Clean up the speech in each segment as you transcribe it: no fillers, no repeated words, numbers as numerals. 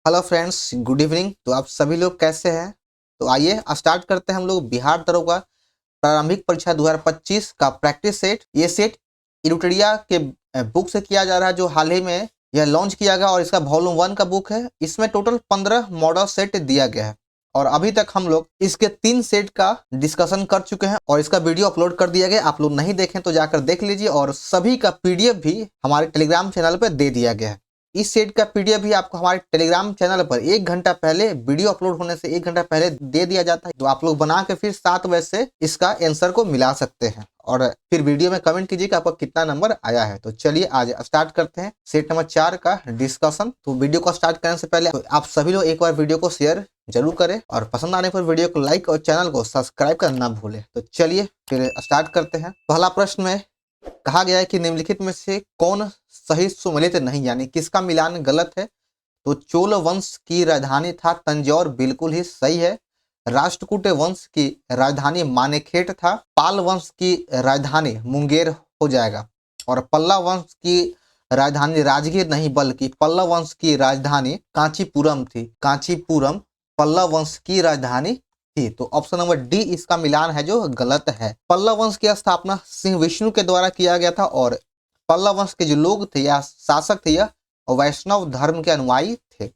Hello friends, good evening. तो आप सभी लोग कैसे हैं? तो आइए स्टार्ट करते हैं हम लोग बिहार दरोगा प्रारंभिक परीक्षा 2025 का प्रैक्टिस सेट। ये सेट इरुटरिया के बुक से किया जा रहा है, जो हाल ही में यह लॉन्च किया गया और इसका वॉल्यूम 1 का बुक है। इसमें टोटल 15 मॉडल सेट दिया गया है और अभी तक हम लोग इसके 3 सेट का डिस्कशन कर चुके हैं और इसका वीडियो अपलोड कर दिया गया। आप लोग नहीं देखें तो जाकर देख लीजिए और सभी का पीडीएफ भी हमारे टेलीग्राम चैनल पर दे दिया गया है। इस सेट का पीडीएफ भी आपको हमारे टेलीग्राम चैनल पर 1 घंटा पहले, वीडियो अपलोड होने से 1 घंटा पहले दे दिया जाता है। तो आप लोग बना के फिर 7 बजे से इसका आंसर को मिला सकते हैं और फिर वीडियो में कमेंट कीजिए कि आपका कितना नंबर आया है। तो चलिए आज स्टार्ट करते हैं सेट नंबर 4 का डिस्कशन। तो वीडियो को स्टार्ट करने से पहले आप सभी लोग एक बार वीडियो को शेयर जरूर करें और पसंद आने पर वीडियो को लाइक और चैनल को सब्सक्राइब करना ना भूलें। तो चलिए फिर स्टार्ट करते हैं। पहला प्रश्न में कहा गया है कि निम्नलिखित में से कौन सही सुमेलित नहीं, यानी किसका मिलान गलत है? तो चोल वंश की राजधानी था तंजौर, बिल्कुल ही सही है। राष्ट्रकूट वंश की राजधानी मानेखेट था। पाल वंश की राजधानी मुंगेर हो जाएगा। और पल्लव वंश की राजधानी राजगीर नहीं बल्कि पल्लव वंश की राजधानी कांचीपुरम थी। कांचीपुरम पल्लव वंश की राजधानी थी। तो ऑप्शन नंबर डी इसका मिलान है जो गलत है। पल्लव वंश की स्थापना सिंह विष्णु के द्वारा किया गया था और पल्लव वंश के जो लोग थे या शासक थे यह वैष्णव धर्म के अनुयायी थे।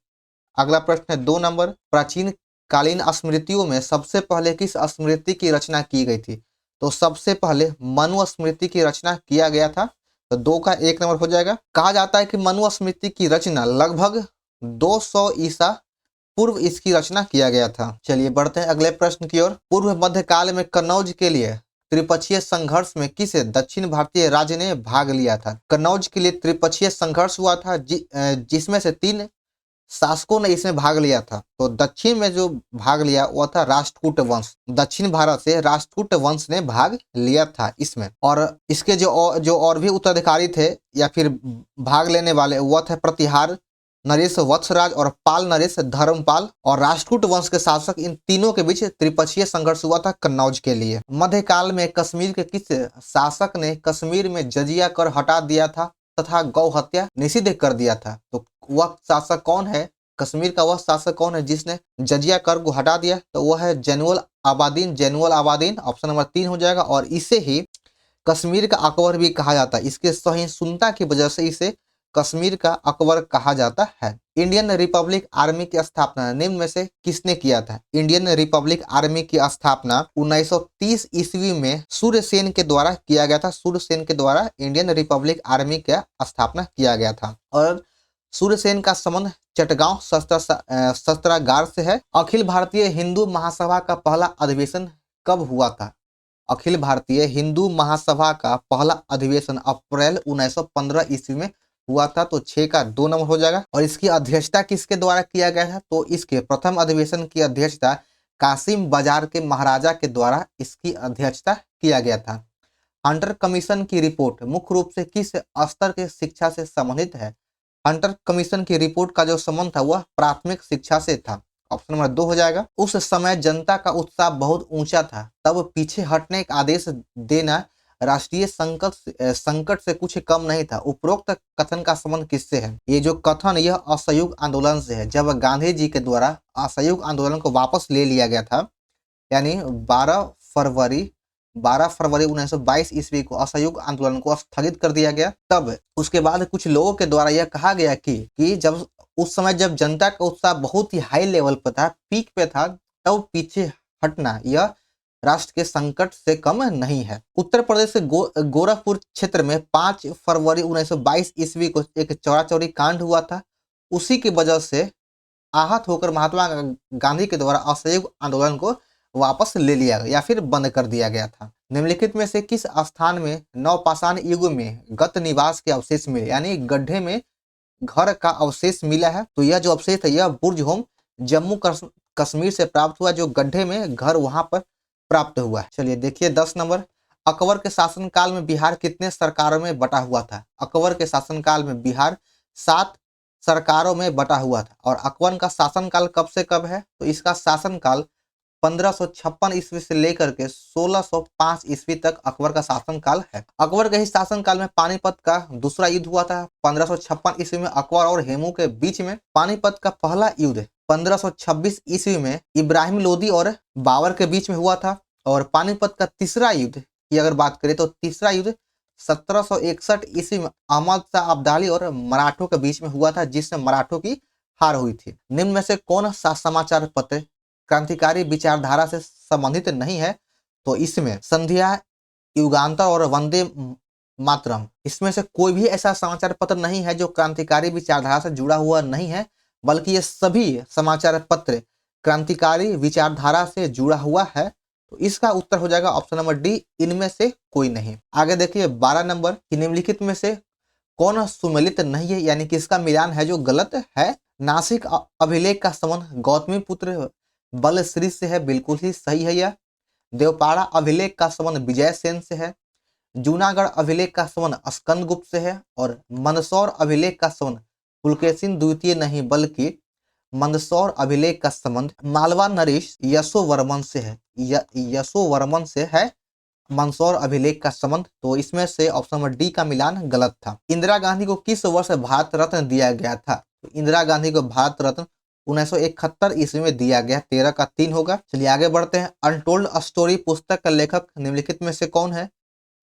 अगला प्रश्न है 2 नंबर। प्राचीन कालीन स्मृतियों में सबसे पहले किस स्मृति की रचना की गई थी? तो सबसे पहले मनु स्मृति की रचना किया गया था। तो 2 का 1 नंबर हो जाएगा। कहा जाता है कि मनु स्मृति की रचना लगभग 200 ईसा पूर्व इसकी रचना किया गया था। चलिए बढ़ते हैं अगले प्रश्न की ओर। पूर्व मध्यकाल में कन्नौज के लिए त्रिपक्षीय संघर्ष में किस दक्षिण भारतीय राज्य ने भाग लिया था? कन्नौज के लिए त्रिपक्षीय संघर्ष हुआ था जिसमें से 3 शासकों ने इसमें भाग लिया था। तो दक्षिण में जो भाग लिया वह था राष्ट्रकूट वंश। दक्षिण भारत से राष्ट्रकूट वंश ने भाग लिया था इसमें। और इसके जो और भी उत्तराधिकारी थे या फिर भाग लेने वाले वह थे प्रतिहार नरेश वत्सराज और पाल नरेश धर्मपाल। और राष्ट्रकूट वंश के शासक, इन तीनों के बीच त्रिपक्षीय संघर्ष हुआ था कन्नौज के लिए। मध्यकाल में कश्मीर के किस शासक ने कश्मीर में जजिया कर हटा दिया था तथा गौ हत्या निषिद्ध कर दिया था? तो वह शासक कौन है? कश्मीर का वह शासक कौन है जिसने जजिया कर को हटा दिया? तो वह है जैनुल आबादीन। जैनुल आबादीन ऑप्शन नंबर 3 हो जाएगा। और इसे ही कश्मीर का अकबर भी कहा जाता है। इसके सहिष्णुता की वजह से इसे कश्मीर का अकबर कहा जाता है। इंडियन रिपब्लिक आर्मी की स्थापना निम्न में से किसने किया था? इंडियन रिपब्लिक आर्मी की स्थापना 1930 ईस्वी में सूर्यसेन के द्वारा किया गया था। सूर्यसेन के द्वारा इंडियन रिपब्लिक आर्मी का स्थापना किया गया था। और सूर्यसेन का संबंध चटगांव शस्त्रागार से है। अखिल भारतीय हिंदू महासभा का पहला अधिवेशन कब हुआ था? अखिल भारतीय हिंदू महासभा का पहला अधिवेशन अप्रैल 1915 ईस्वी में हुआ था। तो 6 का 2 नंबर हो जाएगा। और इसकी अध्यक्षता किसके द्वारा किया गया था? तो इसके प्रथम अधिवेशन की अध्यक्षता कासिम बाजार के महाराजा के द्वारा इसकी अध्यक्षता किया गया था। हंटर कमीशन की रिपोर्ट मुख्य रूप से किस स्तर के शिक्षा से संबंधित है? हंटर कमीशन की रिपोर्ट का जो संबंध था वह प्राथमिक शिक्षा से था। ऑप्शन नंबर 2 हो जाएगा। उस समय जनता का उत्साह बहुत ऊंचा था, तब पीछे हटने का आदेश देना राष्ट्रीय संकट से कुछ कम नहीं था। उपरोक्त कथन का संबंध किससे है? ये जो कथन यह असहयोग आंदोलन से है। जब गांधी जी के द्वारा असहयोग आंदोलन को वापस ले लिया गया था, यानी 12 फरवरी 1922 ईस्वी को असहयोग आंदोलन को स्थगित कर दिया गया। तब उसके बाद कुछ लोगों के द्वारा यह कहा गया कि जब उस समय जब जनता का उत्साह बहुत ही हाई लेवल पर था, पीक पे था, तब पीछे हटना यह राष्ट्र के संकट से कम नहीं है। उत्तर प्रदेश के गोरखपुर क्षेत्र में 5 फरवरी 1922 ईस्वी को एक चौरा चौरी कांड हुआ था। उसी की वजह से आहत होकर महात्मा गांधी के द्वारा असहयोग आंदोलन को वापस ले लिया गया या फिर बंद कर दिया गया था। निम्नलिखित में से किस स्थान में नवपाषाण युग में गत निवास के अवशेष मिले, यानी गड्ढे में घर का अवशेष मिला है? तो यह जो अवशेष है यह बुर्ज होम जम्मू कश्मीर से प्राप्त हुआ, जो गड्ढे में घर वहां पर प्राप्त हुआ है। चलिए देखिए 10 नंबर। अकबर के शासनकाल में बिहार कितने सरकारों में बटा हुआ था? अकबर के शासनकाल में बिहार 7 सरकारों में बटा हुआ था। और अकबर का शासनकाल कब से कब है? तो इसका शासनकाल 1556 ईस्वी से लेकर के 1605 ईस्वी तक अकबर का शासनकाल है। अकबर के ही शासनकाल में पानीपत का दूसरा युद्ध हुआ था 1556 ईस्वी में अकबर और हेमू के बीच में। पानीपत का पहला युद्ध 1526 ईस्वी में इब्राहिम लोदी और बाबर के बीच में हुआ था। और पानीपत का तीसरा युद्ध की अगर बात करें तो तीसरा युद्ध 1761 ईस्वी में अहमद शाह अब्दाली और मराठों के बीच में हुआ था, जिसमें मराठों की हार हुई थी। निम्न में से कौन सा समाचार पत्र क्रांतिकारी विचारधारा से संबंधित नहीं है? तो इसमें संध्या, युगांतर और वंदे मातरम, इसमें से कोई भी ऐसा समाचार पत्र नहीं है जो क्रांतिकारी विचारधारा से जुड़ा हुआ नहीं है, बल्कि ये सभी समाचार पत्र क्रांतिकारी विचारधारा से जुड़ा हुआ है। तो इसका उत्तर हो जाएगा ऑप्शन नंबर डी, इनमें से कोई नहीं। आगे देखिए 12 नंबर की निम्नलिखित में से कौन सुमेलित नहीं है, यानी कि इसका मिलान है जो गलत है। नासिक अभिलेख का संबंध गौतमी पुत्र बलश्री से है, बिल्कुल ही सही है यह। देवपाड़ा अभिलेख का संबंध विजय सेन से है। जूनागढ़ अभिलेख का संबंध स्कंदगुप्त से है। और मंदसौर अभिलेख का संबंध पुलकेशिन द्वितीय नहीं बल्कि मंदसौर अभिलेख का संबंध मालवा नरेश यशोवर्मन से है। यशोवर्मन से है मंदसौर अभिलेख का संबंध। तो इसमें से ऑप्शन नंबर डी का मिलान गलत था। इंदिरा गांधी को किस वर्ष भारत रत्न दिया गया था? तो इंदिरा गांधी को भारत रत्न 1971 ईस्वी में दिया गया। 13 का 3 होगा। चलिए आगे बढ़ते हैं। अनटोल्ड स्टोरी पुस्तक का लेखक निम्नलिखित में से कौन है?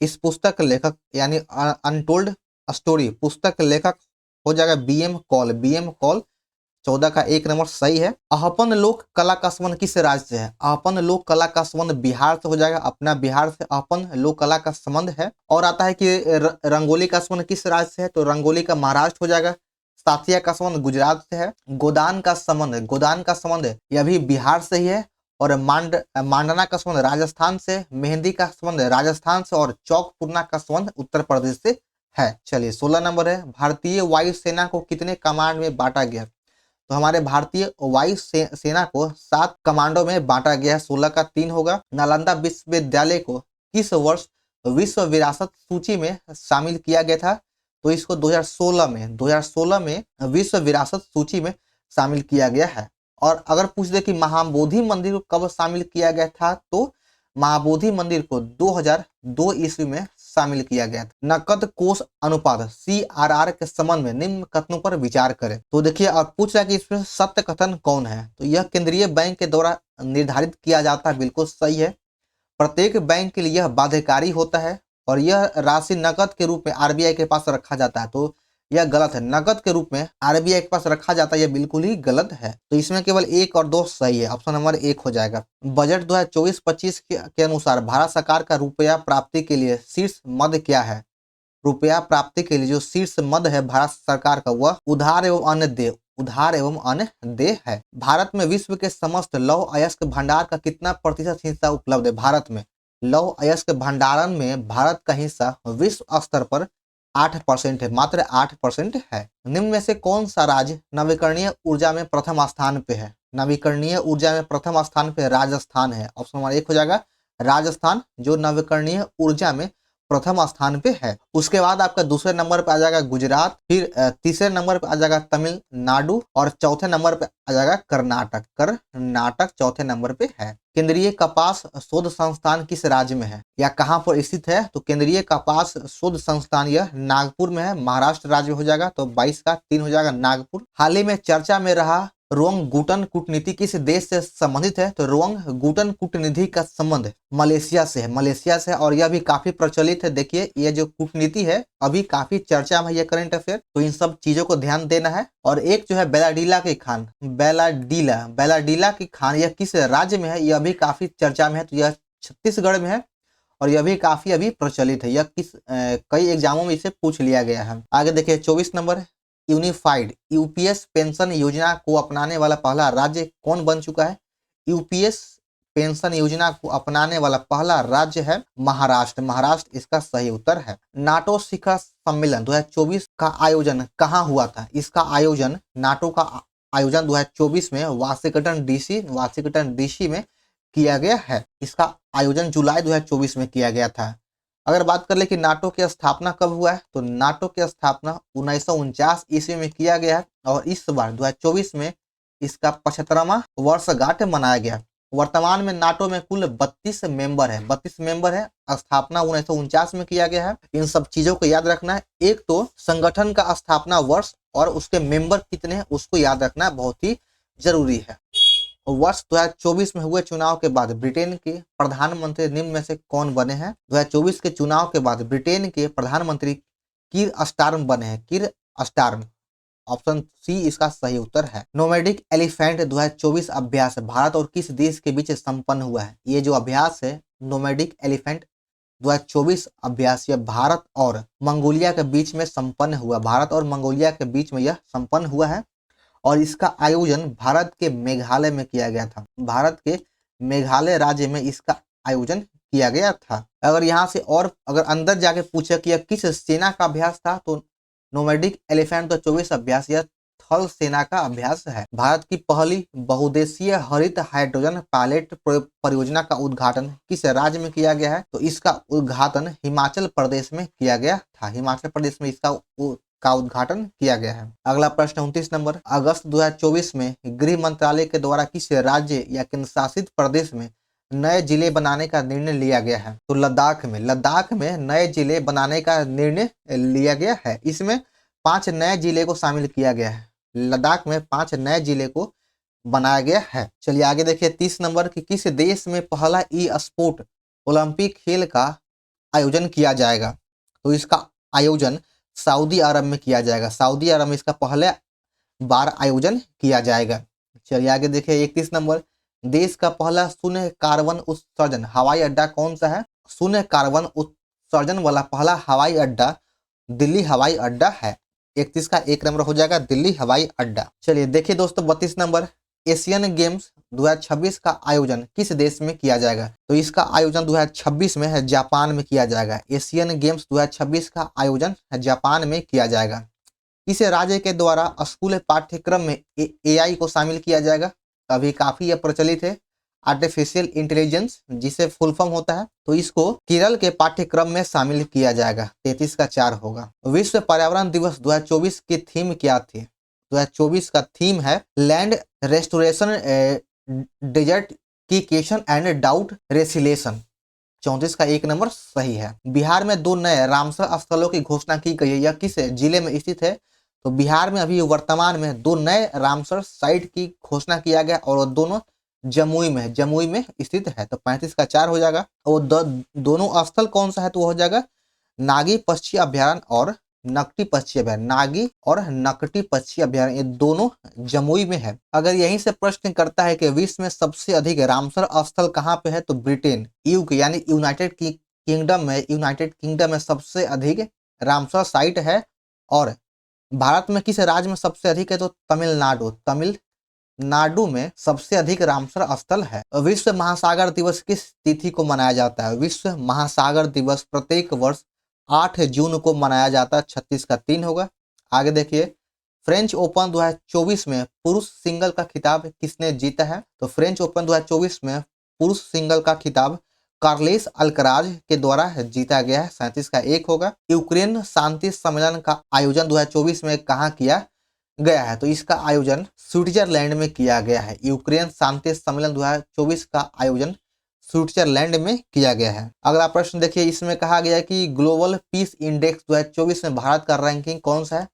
इस पुस्तक का लेखक यानी अनटोल्ड स्टोरी पुस्तक का लेखक हो जाएगा बीएम कॉल। बीएम कॉल 14 का 1 नंबर सही है। अहपन लोक कला का संबंध किस राज्य से है? अहपन लोक कला का संबंध बिहार से हो जाएगा। अपना बिहार से अहपन लोक कला का संबंध है। और आता है कि रंगोली का संबंध किस राज्य से है? तो रंगोली का महाराष्ट्र हो जाएगा। साथिया का संबंध गुजरात से है। गोदान का संबंध यह भी बिहार से ही है। और मांडना का संबंध राजस्थान से। मेहंदी का संबंध राजस्थान से। और चौकपुरना का संबंध उत्तर प्रदेश से है। चलिए 16 नंबर है। भारतीय वायुसेना को कितने कमांड में बांटा गया? तो हमारे भारतीय वायु सेना को 7 कमांडों में बांटा गया है। 16 का 3 होगा। नालंदा विश्वविद्यालय को किस वर्ष विश्व विरासत सूची में शामिल किया गया था? तो इसको 2016 में विश्व विरासत सूची में शामिल किया गया है। और अगर पूछ दे कि महाबोधि मंदिर को कब शामिल किया गया था? तो महाबोधि मंदिर को 2002 ईस्वी में शामिल किया गया था। नकद कोष अनुपात CRR के संबंध में निम्न कथनों पर विचार करें। तो देखिए अब पूछ रहा है कि इसमें सत्य कथन कौन है? तो यह केंद्रीय बैंक के द्वारा निर्धारित किया जाता है, बिल्कुल सही है। प्रत्येक बैंक के लिए यह बाध्यकारी होता है और यह राशि नकद के रूप में RBI के पास रखा जाता है। तो यह गलत है। नकद के रूप में RBI के पास रखा जाता है, यह बिल्कुल ही गलत है। तो इसमें केवल 1 और 2 सही है। ऑप्शन नंबर 1 हो जाएगा। बजट 2024-25 के अनुसार भारत सरकार का रुपया प्राप्ति के लिए शीर्ष मद क्या है? रुपया प्राप्ति के लिए जो शीर्ष मद है भारत सरकार का वह उधार एवं अन्य देय है। भारत में विश्व के समस्त लौह अयस्क भंडार का कितना प्रतिशत हिस्सा उपलब्ध है? भारत में लौह अयस्क भंडारण में भारत का हिस्सा विश्व स्तर पर 8% है, मात्र 8% है। निम्न में से कौन सा राज्य नवीकरणीय ऊर्जा में प्रथम स्थान पे है? नवीकरणीय ऊर्जा में प्रथम स्थान पे राजस्थान है। ऑप्शन नंबर 1 हो जाएगा राजस्थान, जो नवीकरणीय ऊर्जा में प्रथम स्थान पे है। उसके बाद आपका दूसरे नंबर पे आ जाएगा गुजरात, फिर तीसरे नंबर पे आ जाएगा तमिलनाडु और चौथे नंबर पे आ जाएगा कर्नाटक चौथे नंबर पे है। केंद्रीय कपास शोध संस्थान किस राज्य में है या कहाँ पर स्थित है? तो केंद्रीय कपास शोध संस्थान यह नागपुर में है, महाराष्ट्र राज्य हो जाएगा। तो 22 का 3 हो जाएगा नागपुर। हाल ही में चर्चा में रहा रोंग-गुटन कूटनीति किस देश से संबंधित है? तो रोंग-गुटन कूटनीति का संबंध मलेशिया से है, और यह भी काफी प्रचलित है। देखिए ये जो कूटनीति है अभी काफी चर्चा में, ये करंट अफेयर, तो इन सब चीजों को ध्यान देना है। और एक जो है बेलाडीला की खान यह किस राज्य में है? यह भी काफी चर्चा में है। तो यह छत्तीसगढ़ में है और यह भी काफी अभी प्रचलित है। यह कई एग्जामों में इसे पूछ लिया गया है। आगे देखिए 24 नंबर। यूनिफाइड यूपीएस पेंशन योजना को अपनाने वाला पहला राज्य कौन बन चुका है? यूपीएस पेंशन योजना को अपनाने वाला पहला राज्य है महाराष्ट्र इसका सही उत्तर है। नाटो शिखर सम्मेलन 2024 का आयोजन कहाँ हुआ था? इसका आयोजन नाटो का आयोजन 2024 में वाशिंगटन डीसी में किया गया है। इसका आयोजन जुलाई 2024 में किया गया था। अगर बात कर ले कि नाटो की स्थापना कब हुआ है, तो नाटो की स्थापना 1949 ईस्वी में किया गया है और इस बार 2024 में इसका 75वां वर्षगांठ मनाया गया। वर्तमान में नाटो में कुल 32 मेंबर है, 32 मेंबर है। स्थापना 1949 में किया गया है। इन सब चीजों को याद रखना है। एक तो संगठन का स्थापना वर्ष और उसके मेंबर कितने हैं उसको याद रखना बहुत ही जरूरी है। वर्ष 2024 में हुए चुनाव के बाद ब्रिटेन के प्रधानमंत्री निम्न में से कौन बने हैं? 2024 के चुनाव के बाद ब्रिटेन के प्रधानमंत्री कीर स्टारम बने हैं, कीर स्टारम। ऑप्शन सी इसका सही उत्तर है। नोमैडिक एलिफेंट 2024 अभ्यास भारत और किस देश के बीच संपन्न हुआ है? ये जो अभ्यास है नोमैडिक एलिफेंट 2024 अभ्यास, यह भारत और मंगोलिया के बीच में संपन्न हुआ। भारत और मंगोलिया के बीच में यह संपन्न हुआ है और इसका आयोजन भारत के मेघालय में किया गया था। भारत के मेघालय राज्य में इसका आयोजन किया गया था। अगर यहाँ से और अगर अंदर जाके पूछे कि यह किस सेना का अभ्यास था तो नोमैडिक एलिफेंट 2024 अभ्यास यह थल सेना का अभ्यास है। भारत की पहली बहुउद्देशीय हरित हाइड्रोजन पायलट परियोजना का उद्घाटन किस राज्य में किया गया है? तो इसका उद्घाटन हिमाचल प्रदेश में किया गया था। हिमाचल प्रदेश में इसका उद्घाटन किया गया है। अगला प्रश्न 29 नंबर। अगस्त 2024 में गृह मंत्रालय के द्वारा किस राज्य या केंद्र शासित प्रदेश में नए जिले बनाने का निर्णय लिया गया है? तो लद्दाख में नए जिले बनाने का निर्णय लिया गया है। इसमें 5 नए जिले को शामिल किया गया है। लद्दाख में 5 नए जिले को बनाया गया है। चलिए आगे देखिए 30 नंबर की किस देश में पहला ई स्पोर्ट ओलंपिक खेल का आयोजन किया जाएगा? तो इसका आयोजन सऊदी अरब में किया जाएगा। सऊदी अरब में इसका पहले बार आयोजन किया जाएगा। चलिए आगे देखिए 31 नंबर। देश का पहला शून्य कार्बन उत्सर्जन हवाई अड्डा कौन सा है? शून्य कार्बन उत्सर्जन वाला पहला हवाई अड्डा दिल्ली हवाई अड्डा है। 31 का 1 नंबर हो जाएगा दिल्ली हवाई अड्डा। चलिए देखिए दोस्तों 32 नंबर। एशियन गेम्स 2026 का आयोजन किस देश में किया जाएगा? तो इसका आयोजन 2026 में है जापान में किया जाएगा। एशियन गेम्स 2026 का आयोजन जापान में किया जाएगा। किस राज्य के द्वारा स्कूल पाठ्यक्रम में AI को शामिल किया जाएगा? अभी काफी यह प्रचलित है आर्टिफिशियल इंटेलिजेंस जिसे फुल फॉर्म होता है। तो इसको केरल के पाठ्यक्रम में शामिल किया जाएगा। 33 का 4 होगा। विश्व पर्यावरण दिवस 2024 की थीम क्या थी? 2024 का थीम है लैंड रेस्टोरेशन डेजर्टिफिकेशन एंड डाउट रेसिलेशन। 34 का 1 नंबर सही है। बिहार में 2 नए रामसर स्थलों की घोषणा की गई है। यह किस जिले में स्थित है? तो बिहार में अभी वर्तमान में 2 नए रामसर साइट की घोषणा किया गया और दोनों जमुई में स्थित है। तो 35 का 4 हो जाएगा। और दोनों स्थल कौन सा है? तो हो जाएगा नागी पक्षी अभ्यारण्य और नकटी पक्षी अभ्यारण्य। नागी और नकटी पक्षी अभ्यारण्य ये दोनों जमुई में है। अगर यहीं से प्रश्न करता है कि विश्व में सबसे अधिक रामसर स्थल कहाँ पे है? तो ब्रिटेन यूके यानी यूनाइटेड किंगडम में सबसे अधिक रामसर साइट है। और भारत में किस राज्य में सबसे अधिक है? तो तमिलनाडु में सबसे अधिक रामसर स्थल है। विश्व महासागर दिवस किस तिथि को मनाया जाता है? विश्व महासागर दिवस प्रत्येक वर्ष 8 जून को मनाया जाता है। 36 का 3 होगा। आगे देखिए फ्रेंच ओपन 2024 में पुरुष सिंगल का खिताब किसने जीता है? तो फ्रेंच ओपन 2024 में पुरुष सिंगल का खिताब कार्लेस अल्कराज के द्वारा जीता गया है। 37 का 1 होगा। यूक्रेन शांति सम्मेलन का आयोजन 2024 में कहाँ किया गया है? तो इसका आयोजन स्विट्जरलैंड में किया गया है। यूक्रेन शांति सम्मेलन 2024 का आयोजन स्विट्जरलैंड में किया गया है। अगला प्रश्न देखिए इसमें कहा गया है कि ग्लोबल पीस इंडेक्स 2024 में भारत का रैंकिंग कौन सा है?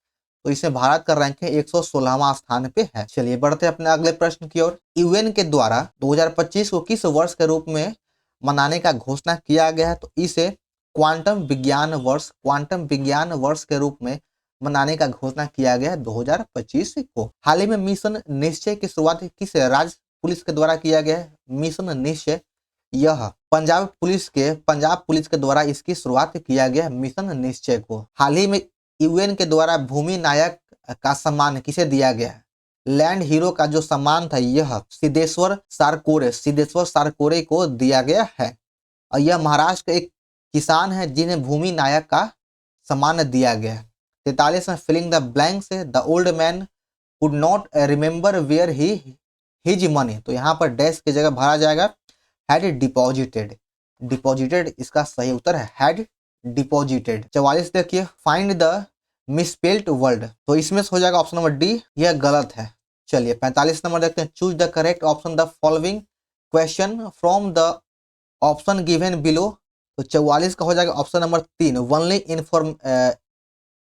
तो इसमें भारत का रैंकिंग 116वां स्थान पे है। चलिए बढ़ते हैं अपने अगले प्रश्न की ओर। यूएन के द्वारा 2025 को किस वर्ष के रूप में मनाने का घोषणा किया गया है? तो इसे क्वांटम विज्ञान वर्ष के रूप में मनाने का घोषणा किया गया है 2025 को। हाल ही में मिशन निश्चय की शुरुआत किस राज्य पुलिस के द्वारा किया गया है? मिशन निश्चय यह पंजाब पुलिस के द्वारा इसकी शुरुआत किया गया मिशन निश्चय को। हाल ही में यूएन के द्वारा भूमि नायक का सम्मान किसे दिया गया है? लैंड हीरो का जो सम्मान था यह सिद्धेश्वर सारकोरे को दिया गया है। और यह महाराष्ट्र के एक किसान है जिन्हें भूमि नायक का सम्मान दिया गया है। 43 में फिलिंग द ब्लैंक से the old man could not remember where his money. तो यहाँ पर डैश की जगह भरा जाएगा हैड डिपॉजिटेड इसका सही उत्तर है हैड डिपॉजिटेड। 44 देखिए फाइंड द मिसस्पेल्ड वर्ड। तो इसमें से हो जाएगा ऑप्शन नंबर डी, यह गलत है। चलिए 45 नंबर देखते हैं। Choose the correct option the following question from the option given below. तो 44 का हो जाएगा option number 3, only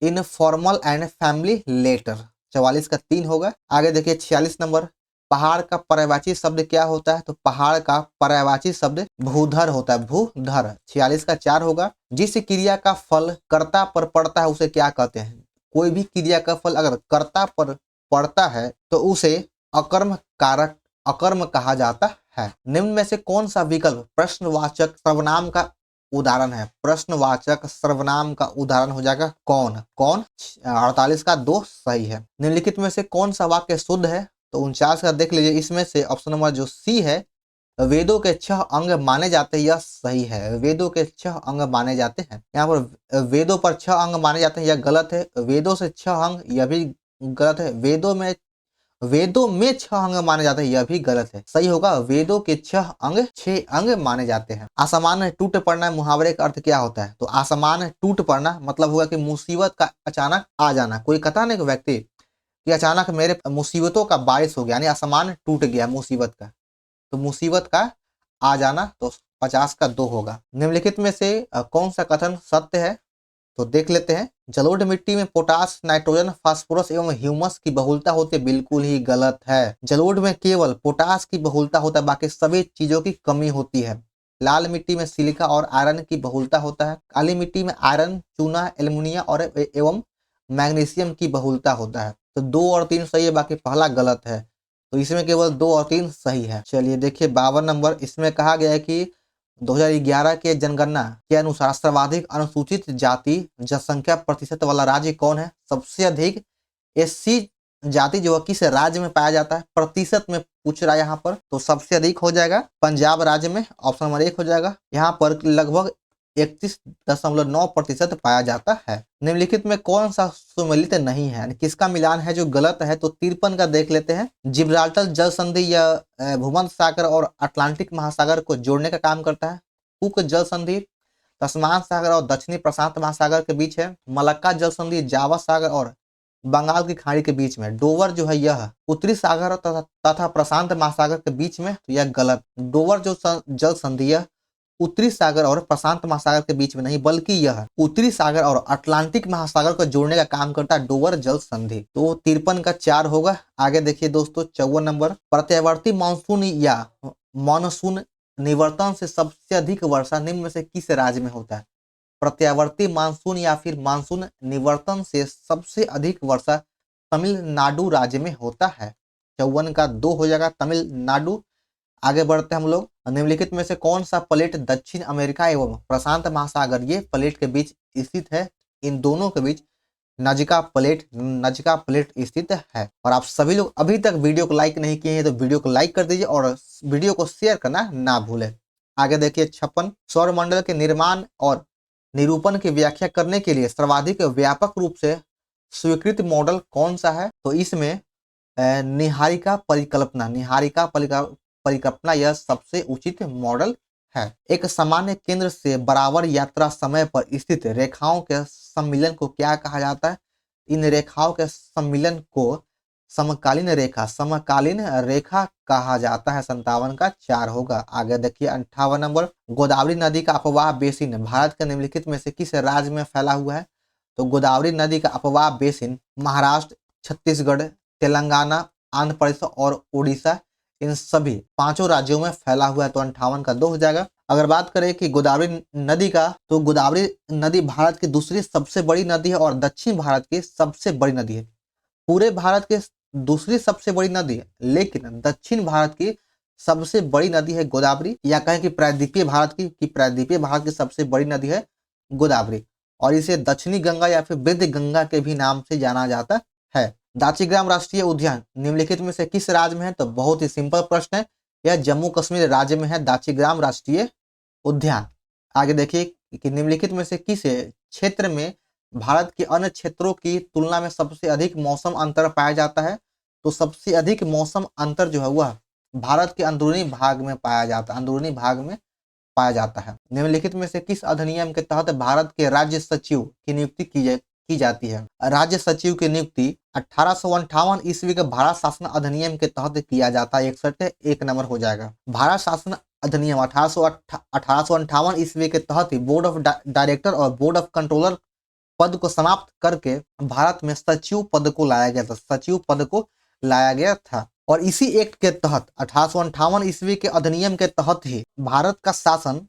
informal and family letter. 44 का 3 होगा। आगे देखिए 46 नंबर, पहाड़ का पर्यायवाची शब्द क्या होता है? तो पहाड़ का पर्यायवाची शब्द भूधर होता है, भूधर। 46 का 4 होगा। जिस क्रिया का फल कर्ता पर पड़ता है उसे क्या कहते हैं? कोई भी क्रिया का फल अगर कर्ता पर पड़ता है तो उसे अकर्म कारक अकर्म कहा जाता है। निम्न में से कौन सा विकल्प प्रश्नवाचक सर्वनाम का उदाहरण है? प्रश्नवाचक सर्वनाम का उदाहरण हो जाएगा कौन कौन। 48 का 2 सही है। निम्नलिखित में से कौन सा वाक्य शुद्ध है? तो 49 का देख लीजिए, इसमें से ऑप्शन नंबर जो सी है, वेदों के 6 अंग माने जाते हैं, यह सही है। वेदों के 6 अंग माने जाते हैं। यहाँ पर वेदों पर 6 अंग माने जाते हैं, यह गलत है। वेदों से 6 अंग, यह भी गलत है। वेदों में 6 अंग माने जाते हैं, यह भी गलत है। सही होगा वेदों के 6 अंग माने जाते हैं। आसमान टूट पड़ना मुहावरे का अर्थ क्या होता है? तो आसमान टूट पड़ना मतलब होगा कि मुसीबत का अचानक आ जाना। कोई कहता नहीं कि व्यक्ति कि अचानक मेरे मुसीबतों का बारिश हो गया, यानी आसमान टूट गया मुसीबत का। तो मुसीबत का आ जाना, तो 50 का 2 होगा। निम्नलिखित में से कौन सा कथन सत्य है? तो देख लेते हैं। जलोढ़ मिट्टी में पोटास, नाइट्रोजन, फास्फोरस एवं ह्यूमस की बहुलता होती है, बिल्कुल ही गलत है। जलोढ़ में केवल पोटास की बहुलता होता है, बाकी सभी चीजों की कमी होती है। लाल मिट्टी में सिलिका और आयरन की बहुलता होता है। काली मिट्टी में आयरन, चूना, एल्युमिनियम और एवं मैग्नीशियम की बहुलता होता है। तो 2 और 3 सही है, बाकी पहला गलत है। तो इसमें केवल 2 और 3 सही है। चलिए देखिए 52 नंबर, इसमें कहा गया है कि 2011 के जनगणना के अनुसार सर्वाधिक अनुसूचित जाति जनसंख्या प्रतिशत वाला राज्य कौन है? सबसे अधिक एससी जाति जो किस राज्य में पाया जाता है? प्रतिशत में पूछ रहा है यहाँ पर, तो सबसे अधिक हो जाएगा पंजाब राज्य में, ऑप्शन नंबर 1 हो जाएगा। यहाँ पर लगभग 31.9% पाया जाता है। निम्नलिखित में कौन सा सुमेलित नहीं है, किसका मिलान है जो गलत है? तो 53 का देख लेते हैं। जिब्राल्टर जल संधि यह भूमध्य सागर और अटलांटिक महासागर को जोड़ने का काम करता है। कुक जल संधि तस्मान सागर और दक्षिणी प्रशांत महासागर के बीच है। मलक्का जल संधि जावा सागर और बंगाल की खाड़ी के बीच में। डोवर जो है यह उत्तरी सागर तथा प्रशांत महासागर के बीच में, तो यह गलत। डोवर जो जल संधि है उत्तरी सागर और प्रशांत महासागर के बीच में नहीं, बल्कि यह उत्तरी सागर और अटलांटिक महासागर को जोड़ने का काम करता है, डोवर जल संधि। तो 53 का 4 होगा। आगे देखिए दोस्तों 54 नंबर, प्रत्यावर्ती मानसून या मानसून निवर्तन से सबसे अधिक वर्षा निम्न में से किस राज्य में होता है? प्रत्यावर्ती मानसून या फिर मानसून निवर्तन से सबसे अधिक वर्षा तमिलनाडु राज्य में होता है। 54 का 2 हो जाएगा, तमिलनाडु। आगे बढ़ते हैं हम लोग। निम्नलिखित में से कौन सा प्लेट दक्षिण अमेरिका एवं प्रशांत महासागर ये प्लेट के बीच स्थित है? इन दोनों के बीच नजका प्लेट स्थित है। और आप सभी लोग अभी तक वीडियो को लाइक नहीं किए हैं तो वीडियो को लाइक कर दीजिए और वीडियो को शेयर करना ना भूलें। आगे देखिए 56, सौरमंडल के निर्माण और निरूपण की व्याख्या करने के लिए सर्वाधिक व्यापक रूप से स्वीकृत मॉडल कौन सा है? तो इसमें निहारिका परिकल्पना यह सबसे उचित मॉडल है। एक सामान्य केंद्र से बराबर यात्रा समय पर स्थित रेखाओं के सम्मिलन को क्या कहा जाता है? इन रेखाओं के सम्मिलन को समकालीन रेखा कहा जाता है। 57 का 4 होगा। आगे देखिए 58 नंबर, गोदावरी नदी का अपवाह बेसिन भारत के निम्नलिखित में से किस राज्य में फैला हुआ है? तो गोदावरी नदी का अपवाह बेसिन महाराष्ट्र, छत्तीसगढ़, तेलंगाना, आंध्र प्रदेश और उड़ीसा, इन सभी 5 राज्यों में फैला हुआ है। तो 58 का 2 हो जाएगा। अगर बात करें कि गोदावरी नदी का, तो गोदावरी नदी भारत की दूसरी सबसे बड़ी नदी है और दक्षिण भारत की सबसे बड़ी नदी है। पूरे भारत की दूसरी सबसे बड़ी नदी है, लेकिन दक्षिण भारत की सबसे बड़ी नदी है गोदावरी, या कहें कि प्रायद्वीपीय भारत की सबसे बड़ी नदी है गोदावरी, और इसे दक्षिणी गंगा या फिर वृद्ध गंगा के भी नाम से जाना जाता है। दाचीग्राम राष्ट्रीय उद्यान निम्नलिखित में से किस राज्य में है? तो बहुत ही सिंपल प्रश्न है, यह जम्मू कश्मीर राज्य में है, दाचीग्राम राष्ट्रीय उद्यान। आगे देखिए कि निम्नलिखित में से किस क्षेत्र में भारत के अन्य क्षेत्रों की तुलना में सबसे अधिक मौसम अंतर पाया जाता है? तो सबसे अधिक मौसम अंतर जो है वह भारत के अंदरूनी भाग में पाया जाता है। निम्नलिखित में से किस अधिनियम के तहत भारत के राज्य सचिव की नियुक्ति की जाती है। राज्य सचिव की नियुक्ति 1858 ईस्वी के भारत शासन अधिनियम के तहत किया जाता है। 61 एक नंबर हो जाएगा। भारत शासन अधिनियम 1858 ईस्वी के तहत ही बोर्ड ऑफ डायरेक्टर और बोर्ड ऑफ कंट्रोलर पद को समाप्त करके भारत में सचिव पद को लाया गया था। सचिव पद को लाया गया था और इसी एक्ट के तहत 1858 ईस्वी के अधिनियम के तहत ही भारत का शासन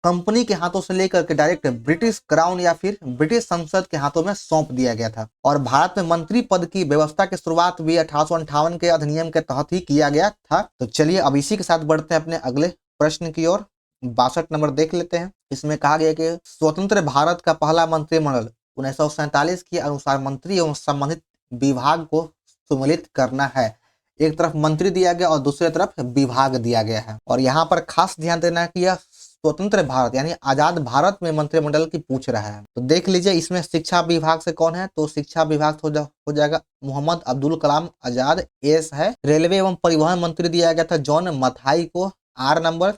कंपनी के हाथों से लेकर के डायरेक्ट ब्रिटिश क्राउन या फिर ब्रिटिश संसद के हाथों में सौंप दिया गया था। और भारत में मंत्री पद की व्यवस्था की शुरुआत भी 1858 के अधिनियम के तहत ही किया गया था। तो चलिए अब इसी के साथ बढ़ते हैं अपने अगले प्रश्न की ओर। 62 नंबर देख लेते हैं। इसमें कहा गया कि स्वतंत्र भारत का पहला मंत्रिमंडल 1947 के अनुसार मंत्री एवं संबंधित विभाग को सम्मिलित करना है। एक तरफ मंत्री दिया गया और दूसरी तरफ विभाग दिया गया है। और यहाँ पर खास ध्यान देना है कि यह स्वतंत्र भारत यानी आजाद भारत में मंत्रिमंडल की पूछ रहा है। तो देख लीजिए इसमें शिक्षा विभाग से कौन है, तो शिक्षा विभाग हो जाएगा मोहम्मद अब्दुल कलाम आजाद, एस है। रेलवे एवं परिवहन मंत्री दिया गया था जॉन मथाई को, आर नंबर।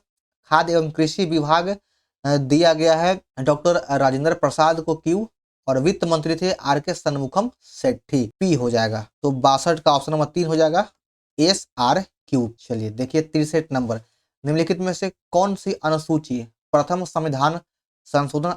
खाद्य एवं कृषि विभाग दिया गया है डॉक्टर राजेंद्र प्रसाद को, क्यू। और वित्त मंत्री थे आर के शनमुखम सेट्टी, पी हो जाएगा। तो 62 का ऑप्शन नंबर 3 हो जाएगा, एस आर क्यू। चलिए देखिए 63 नंबर। निम्नलिखित में से कौन सी अनुसूची प्रथम संविधान संशोधन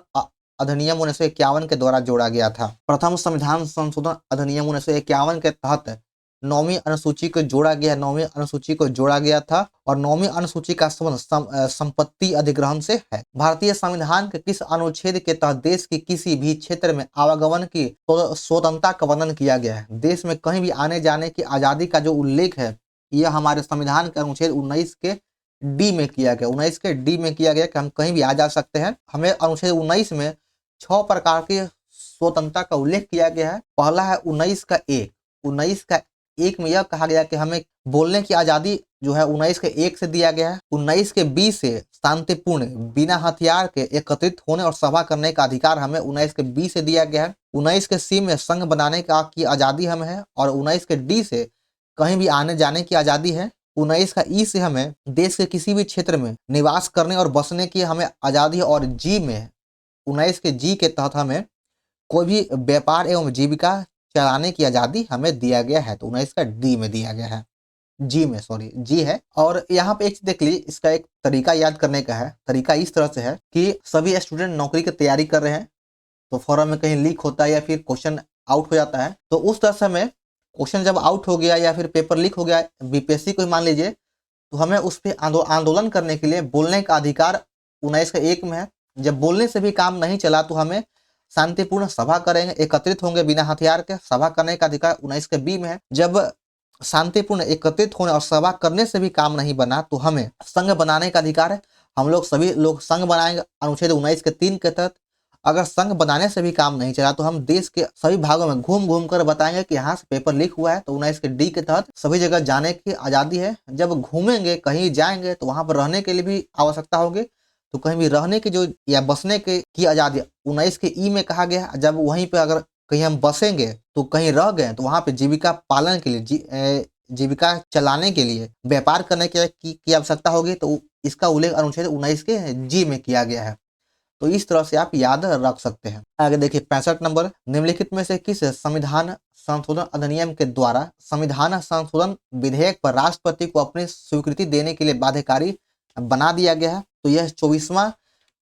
अधिनियम 1951 के द्वारा जोड़ा गया था? प्रथम संविधान संशोधन अधिनियम 1951 के तहत 9वीं अनुसूची को जोड़ा गया। 9वीं अनुसूची को जोड़ा गया था और 9वीं अनुसूची का संबंध संपत्ति अधिग्रहण से है। भारतीय संविधान के किस अनुच्छेद के तहत देश के किसी भी क्षेत्र में आवागमन की स्वतंत्रता का वर्णन किया गया है? देश में कहीं भी आने जाने की आजादी का जो उल्लेख है यह हमारे संविधान के अनुच्छेद 19 के डी में किया गया। 19 के डी में किया गया कि हम कहीं भी आ जा सकते हैं। हमें अनुच्छेद 19 में 6 प्रकार की स्वतंत्रता का उल्लेख किया गया है। पहला है 19 का 1। 19 का 1 में यह कहा गया कि हमें बोलने की आजादी जो है 19 के 1 से दिया गया है। 19 के 20 से शांतिपूर्ण बिना हथियार के एकत्रित होने और सभा करने का अधिकार हमें 19 के 20 से दिया गया है। 19 के सी में संघ बनाने की आजादी हमें है और 19 के डी से कहीं भी आने जाने की आजादी है। 19 का ई से हमें देश के किसी भी क्षेत्र में निवास करने और बसने की हमें आजादी है। और जी में 19 के जी के तहत हमें कोई भी व्यापार एवं जीविका चलाने की आजादी हमें दिया गया है। तो 19 का डी में दिया गया है, जी में, सॉरी जी है। और यहाँ पे एक चीज देख लीजिए, इसका एक तरीका याद करने का है। तरीका इस तरह से है कि सभी स्टूडेंट नौकरी की तैयारी कर रहे हैं तो फॉर्म में कहीं लीक होता है या फिर क्वेश्चन आउट हो जाता है, तो उस तरह से हमें क्वेश्चन जब आउट हो गया या फिर पेपर लीक हो गया बीपीएससी को मान लीजिए, तो हमें उस पर आंदोलन करने के लिए बोलने का अधिकार 19 का 1 में है। जब बोलने से भी काम नहीं चला तो हमें शांतिपूर्ण सभा करेंगे, एकत्रित होंगे बिना हथियार के, सभा करने का अधिकार 19 के बी में है। जब शांतिपूर्ण एकत्रित होने और सभा करने से भी काम नहीं बना तो हमें संघ बनाने का अधिकार है। हम लोग सभी लोग संघ बनाएंगे अनुच्छेद 19 के 3 के तहत। अगर संघ बनाने से भी काम नहीं चला तो हम देश के सभी भागों में घूम घूम कर बताएंगे कि यहाँ से पेपर लीक हुआ है। तो 19 के डी के तहत सभी जगह जाने की आजादी है। जब घूमेंगे कहीं जाएंगे तो वहां पर रहने के लिए भी आवश्यकता होगी, तो कहीं भी रहने की जो या बसने की आजादी 19 के ई में कहा गया। जब वहीं पे अगर कहीं हम बसेंगे तो कहीं रह गए तो वहां पे जीविका पालन के लिए जीविका चलाने के लिए व्यापार करने की आवश्यकता होगी। तो इसका उल्लेख अनुच्छेद 19 के जी में किया गया है। तो इस तरह से आप याद रख सकते हैं। आगे देखिए 65 नंबर। निम्नलिखित में से किस संविधान संशोधन अधिनियम के द्वारा संविधान संशोधन विधेयक पर राष्ट्रपति को अपनी स्वीकृति देने के लिए बाध्यकारी बना दिया गया है? तो यह 24वां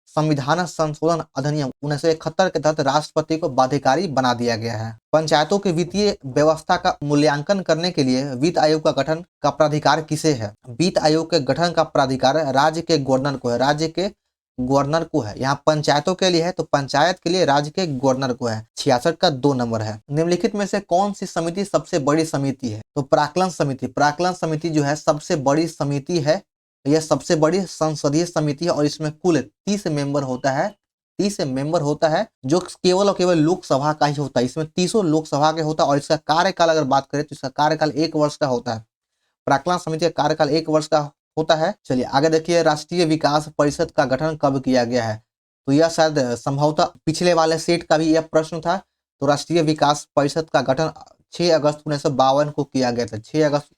संविधान संशोधन अधिनियम 1971 के तहत राष्ट्रपति को बाध्यकारी बना दिया गया है। पंचायतों की वित्तीय व्यवस्था का मूल्यांकन करने के लिए वित्त आयोग का गठन का प्राधिकार किसे है? वित्त आयोग के गठन का प्राधिकार राज्य के गवर्नर को है। राज्य के गवर्नर को है। यहाँ पंचायतों के लिए है तो पंचायत के लिए राज्य के गवर्नर को है। 66 का 2 नंबर है। निम्नलिखित में से कौन सी समिति सबसे बड़ी समिति है? तो प्राक्कलन समिति। प्राक्कलन समिति जो है सबसे बड़ी समिति है। यह सबसे बड़ी संसदीय समिति है और इसमें कुल 30 मेंबर होता है। 30 मेंबर होता है जो केवल और केवल लोकसभा का ही होता है। इसमें 30 लोकसभा के होता है और इसका कार्यकाल अगर बात करें तो इसका कार्यकाल 1 वर्ष का होता है। प्राक्कलन समिति का कार्यकाल 1 वर्ष का होता है। चलिए आगे देखिए, राष्ट्रीय विकास परिषद का गठन कब किया गया है? तो यह शायद संभवतः पिछले वाले सेट का भी यह प्रश्न था। तो राष्ट्रीय विकास परिषद का गठन 6 अगस्त 1952 को किया गया था। 6 अगस्त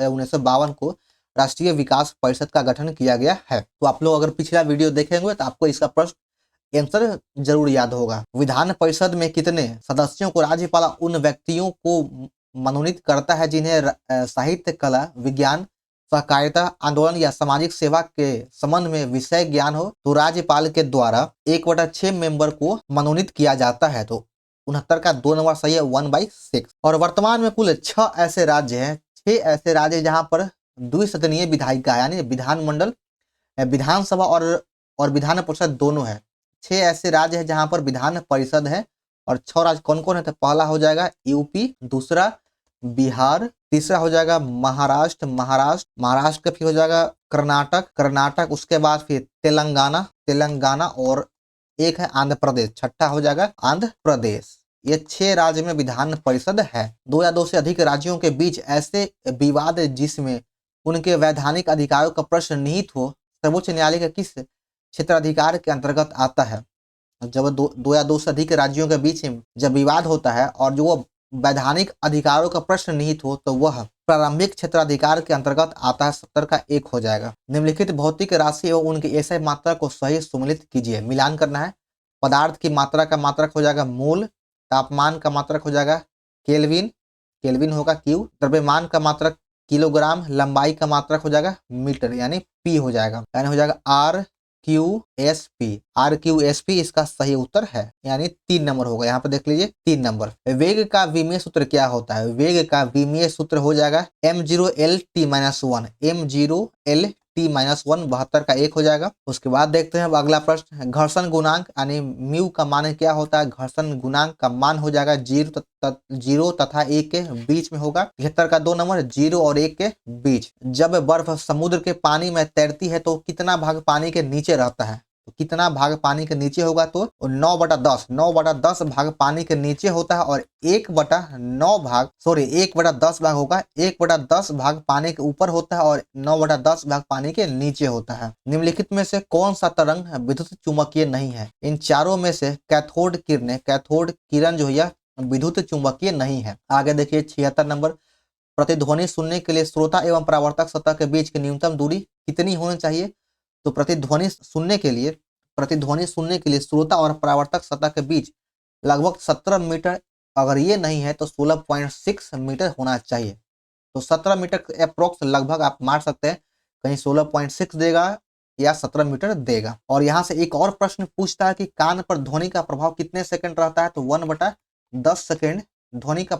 1952 को राष्ट्रीय विकास परिषद का गठन किया गया है। तो आप लोग अगर पिछला वीडियो देखेंगे तो आपको इसका प्रश्न आंसर जरूर याद होगा। विधान परिषद में कितने सदस्यों को राज्यपाल उन व्यक्तियों को मनोनीत करता है जिन्हें साहित्य, कला, विज्ञान, सहकारिता आंदोलन या सामाजिक सेवा के संबंध में विषय ज्ञान हो? तो राज्यपाल के द्वारा 1/6 मेंबर को मनोनीत किया जाता है। तो 69 का 2 नंबर सही है, 1/6। और वर्तमान में कुल 6 ऐसे राज्य हैं, 6 ऐसे राज्य जहां पर द्विसदनीय विधायिका यानी विधानमंडल, विधानसभा और विधान परिषद दोनों है। 6 ऐसे राज्य है जहां पर विधान परिषद है। और 6 राज्य कौन कौन है? तो पहला हो जाएगा यूपी, दूसरा बिहार, तीसरा हो जाएगा महाराष्ट्र का फिर हो जाएगा कर्नाटक, उसके बाद फिर तेलंगाना और एक है आंध्र प्रदेश, छठा हो जाएगा आंध्र प्रदेश। ये 6 राज्य में विधान परिषद है। 2 या 2 से अधिक राज्यों के बीच ऐसे विवाद जिसमें उनके वैधानिक अधिकारों का प्रश्न निहित हो, सर्वोच्च न्यायालय के किस क्षेत्राधिकार के अंतर्गत आता है? जब दो या 2 से अधिक राज्यों के बीच जब विवाद होता है और जो वो वैधानिक अधिकारों का प्रश्न निहित हो तो वह प्रारंभिक क्षेत्राधिकार के अंतर्गत आता है। 70 का 1 हो जाएगा। निम्नलिखित भौतिक राशि एवं उनकी एसआई मात्रा को सही सुमेलित कीजिए। मिलान करना है। पदार्थ की मात्रा का मात्रक हो जाएगा मोल, तापमान का मात्रक हो जाएगा केल्विन होगा क्यू, द्रव्यमान का मात्रक किलोग्राम, लंबाई का मात्रक हो जाएगा मीटर यानी पी हो जाएगा, यानी हो जाएगा RQSP इसका सही उत्तर है, यानी 3 नंबर होगा। यहाँ पे देख लीजिए 3 नंबर। वेग का विमीय सूत्र क्या होता है? वेग का विमीय सूत्र हो जाएगा m0L_t-1, m0L_t-1, 72 का 1 हो जाएगा। उसके बाद देखते हैं अब अगला प्रश्न, घर्षण गुणांक यानी म्यू का मान क्या होता है? घर्षण गुणांक का मान हो जाएगा 0 तथा 1 के बीच में होगा। 73 का 2 नंबर, 0 और 1 के बीच। जब बर्फ समुद्र के पानी में तैरती है तो कितना भाग पानी के नीचे रहता है? तो कितना भाग पानी के नीचे होगा? तो 9/10 भाग पानी के नीचे होता है और 1/10 भाग होगा, 1/10 भाग पानी के ऊपर होता है और 9/10 भाग पानी के नीचे होता है। निम्नलिखित में से कौन सा तरंग विद्युत चुंबकीय नहीं है? इन चारों में से कैथोड किरण जो है विद्युत चुंबकीय नहीं है। आगे देखिए 76 नंबर, प्रतिध्वनि सुनने के लिए श्रोता एवं परावर्तक सतह के बीच की न्यूनतम दूरी कितनी होनी चाहिए? तो प्रतिध्वनि सुनने के लिए श्रोता और परावर्तक सतह के बीच लगभग 17 मीटर, अगर ये नहीं है तो 16.6 मीटर होना चाहिए। तो 17 मीटर अप्रोक्स लगभग आप मार सकते हैं, कहीं 16.6 देगा या 17 मीटर देगा। और यहाँ से एक और प्रश्न पूछता है कि कान पर ध्वनि का प्रभाव कितने सेकंड रहता है? तो 1/10 सेकंड ध्वनि का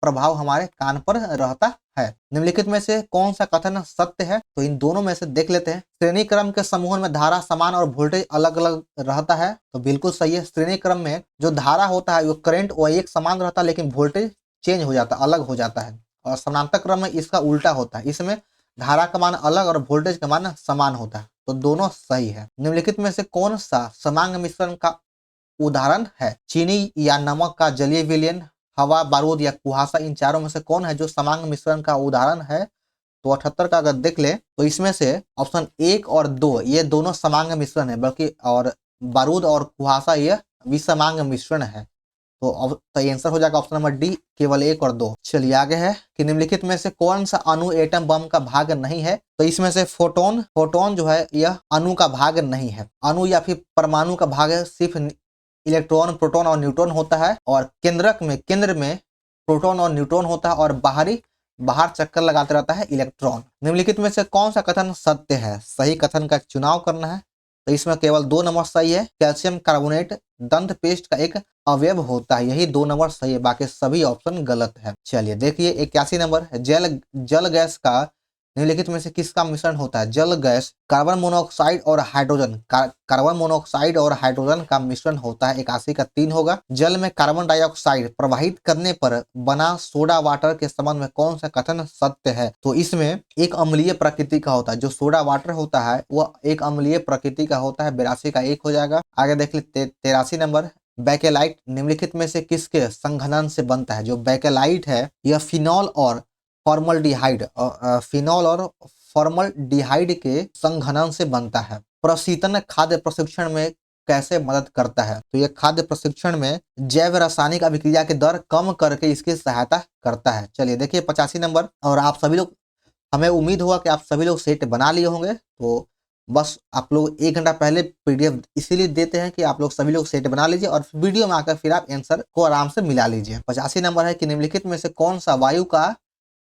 प्रभाव हमारे कान पर रहता है। निम्नलिखित में से कौन सा कथन सत्य है? तो इन दोनों में से देख लेते हैं। श्रेणी क्रम के समूह में धारा समान और वोल्टेज अलग अलग रहता है, तो बिल्कुल सही है। श्रेणी क्रम में जो धारा होता है वो करंट वो एक समान रहता है, लेकिन वोल्टेज चेंज हो जाता है, अलग हो जाता है। और समानांतर क्रम में इसका उल्टा होता है, इसमें धारा का मान अलग और वोल्टेज का मान समान होता है, तो दोनों सही है। निम्नलिखित में से कौन सा समांग मिश्रण का उदाहरण है? चीनी या नमक का जलीय विलयन, हवा, बारूद या कुहासा, इन चारों में से कौन है जो समांग मिश्रण का उदाहरण है? तो 78 का अगर देख ले तो इसमें से ऑप्शन 1 और 2 ये दोनों समांग मिश्रण है, बल्कि और बारूद और कुहासा ये विसमांग मिश्रण है। तो आंसर हो जाएगा ऑप्शन नंबर डी, केवल 1 और 2। चलिए आगे है कि निम्नलिखित में से कौन सा अणु एटम बम का भाग नहीं है? तो इसमें से फोटोन जो है यह अणु का भाग नहीं है। अणु या फिर परमाणु का भाग है सिर्फ इलेक्ट्रॉन, प्रोटॉन और न्यूट्रॉन होता है, और केंद्र में प्रोटॉन और न्यूट्रॉन होता है, और बाहर चक्कर लगाते रहता है इलेक्ट्रॉन। निम्नलिखित में से कौन सा कथन सत्य है? सही कथन का चुनाव करना है। तो इसमें केवल 2 नंबर सही है। कैल्शियम कार्बोनेट दंत पेस्ट का एक अवयव होता है, यही 2 नंबर सही है, बाकी सभी ऑप्शन गलत है। चलिए देखिए 81 नंबर, जल गैस का निम्नलिखित में से किसका मिश्रण होता है? जल गैस कार्बन मोनोऑक्साइड और हाइड्रोजन का मिश्रण होता है। 81 का 3 होगा। जल में कार्बन डाइऑक्साइड प्रवाहित करने पर बना सोडा वाटर के संबंध में कौन सा कथन सत्य है? तो इसमें एक अम्लीय प्रकृति का होता है, जो सोडा वाटर होता है वह एक अम्लीय प्रकृति का होता है। 82 का 1 हो जाएगा। आगे देख ली 83 नंबर, बैकेलाइट निम्नलिखित में से किसके संघनन से बनता है? जो बैकेलाइट है यह फिनॉल और फॉर्मल्डिहाइड के संघनन से बनता है। प्रशीतन खाद्य प्रशिक्षण में कैसे मदद करता है? तो यह खाद्य प्रशिक्षण में जैव रासायनिक अभिक्रिया की दर कम करके इसकी सहायता करता है। चलिए देखिए 85 नंबर, और आप सभी लोग, हमें उम्मीद हुआ कि आप सभी लोग सेट बना लिए होंगे। तो बस आप लोग 1 घंटा पहले पीडीएफ इसीलिए देते हैं कि आप लोग सभी लोग सेट बना लीजिए और वीडियो में आकर फिर आप आंसर को आराम से मिला लीजिए। 85 नंबर है कि निम्नलिखित में से कौन सा वायु का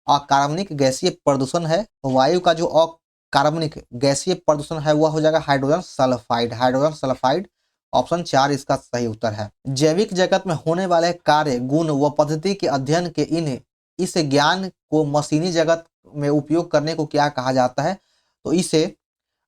अकार्बनिक गैसीय प्रदूषण है। तो वायु का जो अकार्बनिक गैसीय प्रदूषण है वह हो जाएगा hydrogen sulphide. Hydrogen sulphide option 4 इसका सही उत्तर है। जैविक जगत में होने वाले कार्य, गुण व पद्धति के अध्ययन के इस ज्ञान को मशीनी जगत में उपयोग करने को क्या कहा जाता है। तो इसे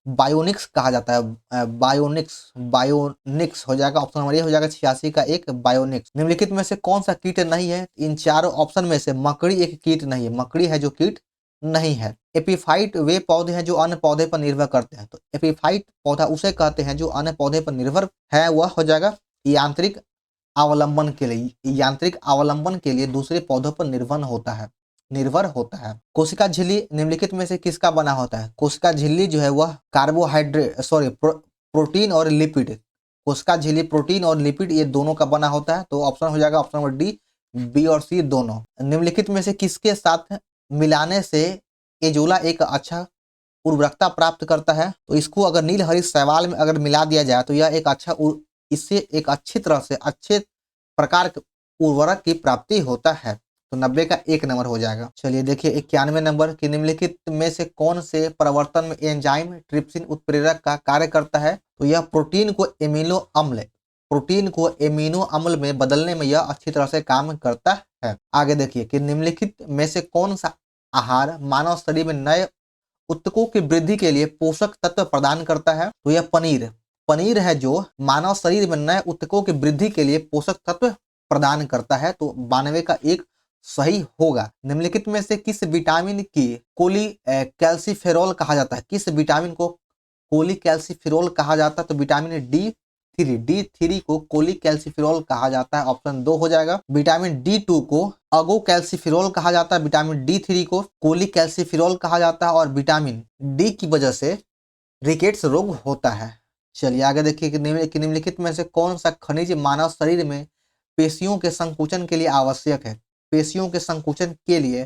बायोनिक्स कहा जाता है। बायोनिक्स हो जाएगा ऑप्शन नंबर ए हो जाएगा 86 का एक बायोनिक्स। निम्नलिखित में से कौन सा कीट नहीं है। इन चारों ऑप्शन में से मकड़ी एक कीट नहीं है। मकड़ी है जो कीट नहीं है। एपीफाइट वे पौधे हैं जो अन्य पौधे पर निर्भर करते हैं। तो एपीफाइट पौधा उसे कहते हैं जो अन्य पौधे पर निर्भर है। वह हो जाएगा यांत्रिक अवलंबन के लिए। यांत्रिक अवलंबन के लिए दूसरे पौधों पर निर्भर होता है। कोशिका झिल्ली निम्नलिखित में से किसका बना होता है। कोशिका झिल्ली जो है वह प्रोटीन और लिपिड। कोशिका झिल्ली प्रोटीन और लिपिड ये दोनों का बना होता है। तो ऑप्शन हो जाएगा ऑप्शन नंबर डी, बी और सी दोनों। निम्नलिखित में से किसके साथ मिलाने से एजोला एक अच्छा उर्वरकता प्राप्त करता है। तो इसको अगर नील हरित शैवाल में अगर मिला दिया जाए तो यह एक अच्छा इससे एक अच्छी तरह से अच्छे प्रकार के उर्वरक की प्राप्ति होता है। तो 90 का 1 नंबर हो जाएगा। चलिए देखिए 91 नंबर कि निम्नलिखित में से कौन से परिवर्तन में एंजाइम ट्रिप्सिन उत्प्रेरक का कार्य करता है। तो यह प्रोटीन को एमिनो अम्ल में बदलने में यह अच्छी तरह से काम करता है। आगे देखिए कि निम्नलिखित में से कौन सा आहार मानव शरीर में नए उत्तकों की वृद्धि के लिए पोषक तत्व प्रदान करता है। तो यह पनीर है जो मानव शरीर में नए उत्तकों की वृद्धि के लिए पोषक तत्व प्रदान करता है। तो 92 का 1 सही होगा। निम्नलिखित में से किस विटामिन की कैल्सीफेरॉल कहा जाता है। किस विटामिन को कोलीकैल्सीफेरॉल कहा जाता है। तो विटामिन D3 को कोलीकैल्सीफेरॉल कहा जाता है। ऑप्शन 2 हो जाएगा। विटामिन D2 को अगोकैल्सीफेरॉल कहा जाता है। विटामिन D3 को कोलीकैल्सीफेरॉल कहा जाता है और विटामिन डी की वजह से रिकेट्स रोग होता है। चलिए आगे देखिए कि निम्नलिखित में से कौन सा खनिज मानव शरीर में पेशियों के संकुचन के लिए आवश्यक है। पेशियों के संकुचन के लिए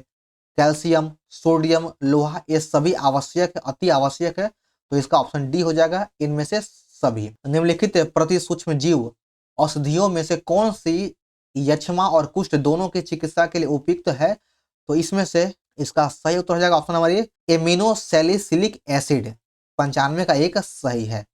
कैल्शियम, सोडियम, लोहा ये सभी आवश्यक है, अति आवश्यक है। तो इसका ऑप्शन डी हो जाएगा इनमें से सभी। निम्नलिखित प्रति सूक्ष्म जीव औषधियों में से कौन सी यक्ष्मा और कुष्ठ दोनों की चिकित्सा के लिए उपयुक्त है। तो इसमें से इसका सही उत्तर हो जाएगा ऑप्शन नंबर ए, एमिनोसैलिसिलिक एसिड। 95 का 1 सही है।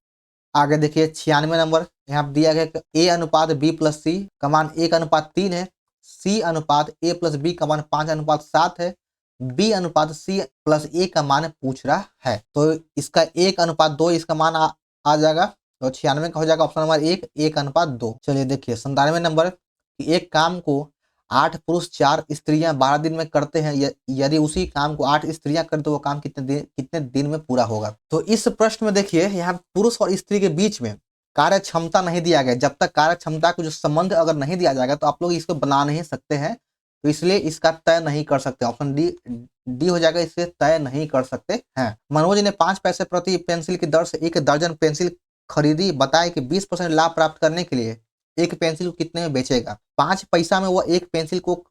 आगे देखिए 96 नंबर यहाँ दिया गया A अनुपात B+C का मान 1:3 है। C अनुपात A+B का मान 5:7 है। B अनुपात C+A का मान पूछ रहा है। तो इसका 1:2 इसका मान आ जाएगा। तो 96 का हो जाएगा ऑप्शन नंबर 1, 1:2। चलिए देखिए 97 नंबर कि एक काम को 8 पुरुष 4 स्त्रियां 12 दिन में करते हैं। यदि उसी काम को 8 स्त्रियां करें तो वो काम कितने दिन में पूरा होगा। तो इस प्रश्न में देखिए यहाँ पुरुष और स्त्री के बीच में कार्य क्षमता नहीं दिया गया। जब तक कार्य क्षमता को जो संबंध अगर नहीं दिया जाएगा तो आप लोग इसको बना नहीं सकते हैं। तो इसलिए इसका तय नहीं कर सकते। ऑप्शन डी हो जाएगा, इसे तय नहीं कर सकते हैं। मनोज ने 5 पैसे प्रति पेंसिल की दर से 1 दर्जन पेंसिल खरीदी। बताए कि 20% लाभ प्राप्त करने के लिए एक पेंसिल को कितने में बेचेगा। 5 पैसा में वो एक पेंसिल को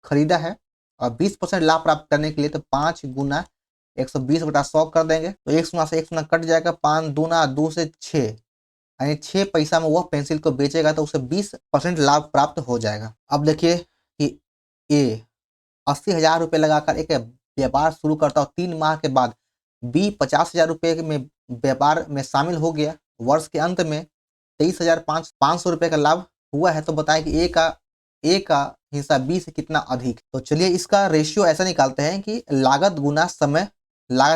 खरीदा है और 20% लाभ प्राप्त करने के लिए तो 5 गुना 120/100 कर देंगे। तो 1 गुना से 1 गुना कट जाएगा। 5 दूना 2 से 6 यानी 6 पैसा में वह पेंसिल को बेचेगा तो उसे 20% लाभ प्राप्त हो जाएगा। अब देखिए कि ए 80,000 रुपये लगाकर एक व्यापार शुरू करता और 3 माह के बाद बी 50,000 रुपये में व्यापार में शामिल हो गया। वर्ष के अंत में 23,500 रुपये का लाभ हुआ है। तो बताएं कि ए का हिस्सा बी से कितना अधिक। तो चलिए इसका रेशियो ऐसा निकालते हैं कि लागत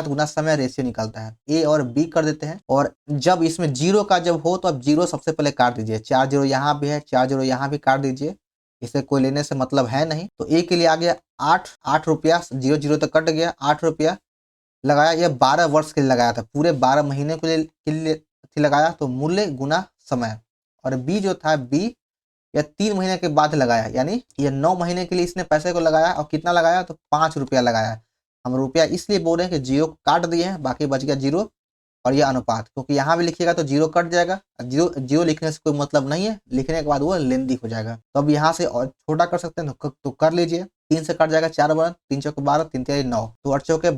गुना समय रेशियो निकालता है। ए और बी कर देते हैं और जब इसमें 0 का जब हो तो अब 0 सबसे पहले काट दीजिए। 4 0 यहाँ भी है, 4 0 यहाँ भी काट दीजिए। इसे कोई लेने से मतलब है नहीं। तो ए के लिए आ गया 8 रुपया। 0 0 तो कट गया। 8 रुपया लगाया। यह 12 वर्ष के लिए लगाया था, पूरे 12 महीने के लिए लगाया। तो मूल्य गुना समय। और बी जो था बी यह 3 महीने के बाद लगाया, यानी यह 9 महीने के लिए इसने पैसे को लगाया और कितना लगाया तो 5 रुपया लगाया। हम रुपया इसलिए बोल रहे हैं कि 0 काट दिए हैं, बाकी बच गया 0 और यह अनुपात, क्योंकि यहाँ भी लिखिएगा तो 0 कट जाएगा। 0 लिखने से कोई मतलब नहीं है, लिखने के बाद वो लेंदी हो जाएगा। तो अब यहाँ से और छोटा कर सकते हैं तो कर लीजिए। 3 से कट जाएगा 4 बार, 3 चौके 12, 3 3 9। तो 8 चौके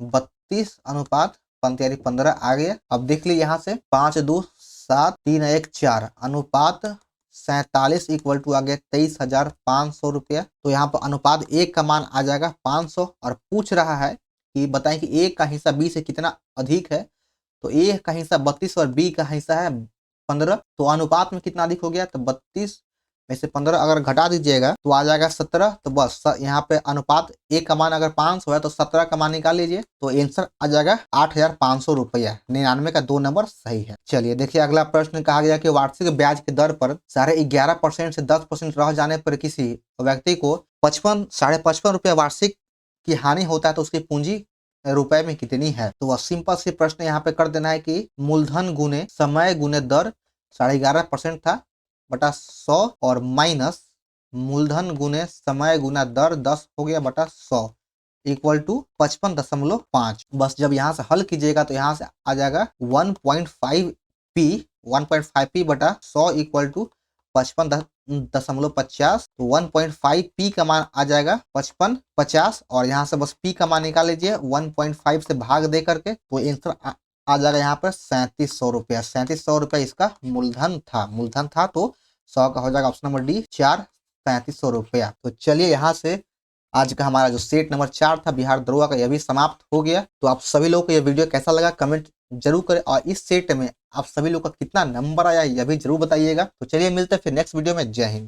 32 अनुपात पंक्तियारी 15 आ गया। अब देख लीजिए यहाँ से 5 2 7 3 1 4 अनुपात 47 इक्वल टू आ गया 23,500 रुपया। तो यहाँ पर अनुपात ए का मान आ जाएगा 500 और पूछ रहा है कि बताएं कि ए का हिस्सा बी से कितना अधिक है। तो ए का हिस्सा 32 और बी का हिस्सा है 15। तो अनुपात में कितना अधिक हो गया, तो 32 में से 15 अगर घटा दीजिएगा तो आ जाएगा 17। तो बस यहाँ पे अनुपात ए का मान अगर 500 है तो 17 का मान निकाल लीजिए, तो आंसर आ जाएगा 8,500 रुपया। 99 का 2 नंबर सही है। चलिए देखिए अगला प्रश्न कहा गया कि वार्षिक ब्याज की दर पर 11.5% से 10% रह जाने पर किसी व्यक्ति को 55 रुपया वार्षिक की हानि होता है तो उसकी पूंजी रुपए में कितनी है। तो वह सिंपल सी प्रश्न यहाँ पे कर देना है कि मूलधन गुने समय गुने दर 11.5% था बटा 100 और माइनस मूलधन गुने समय गुना दर 10 हो गया बटा 100 इक्वल टू 55.5। बस जब यहाँ से हल कीजिएगा तो यहाँ से आ जाएगा 1.5p बटा 100 इक्वल टू 55.50। तो 1.5p का मान आ जाएगा 55.50 और यहाँ से बस p का मान निकाल लीजिए 1.5 से भाग दे करके, तो आंसर आ जाएगा यहाँ पर 3700 रुपया। 3700 रुपया इसका मूलधन था तो 100 का हो जाएगा ऑप्शन नंबर डी 4 3700 रुपया। तो चलिए यहाँ से आज का हमारा जो सेट नंबर 4 था बिहार दरोगा का, यह भी समाप्त हो गया। तो आप सभी लोगों को यह वीडियो कैसा लगा कमेंट जरूर करें और इस सेट में आप सभी लोग का कितना नंबर आया यह भी जरूर बताइएगा। तो चलिए मिलते हैं फिर नेक्स्ट वीडियो में। जय हिंद।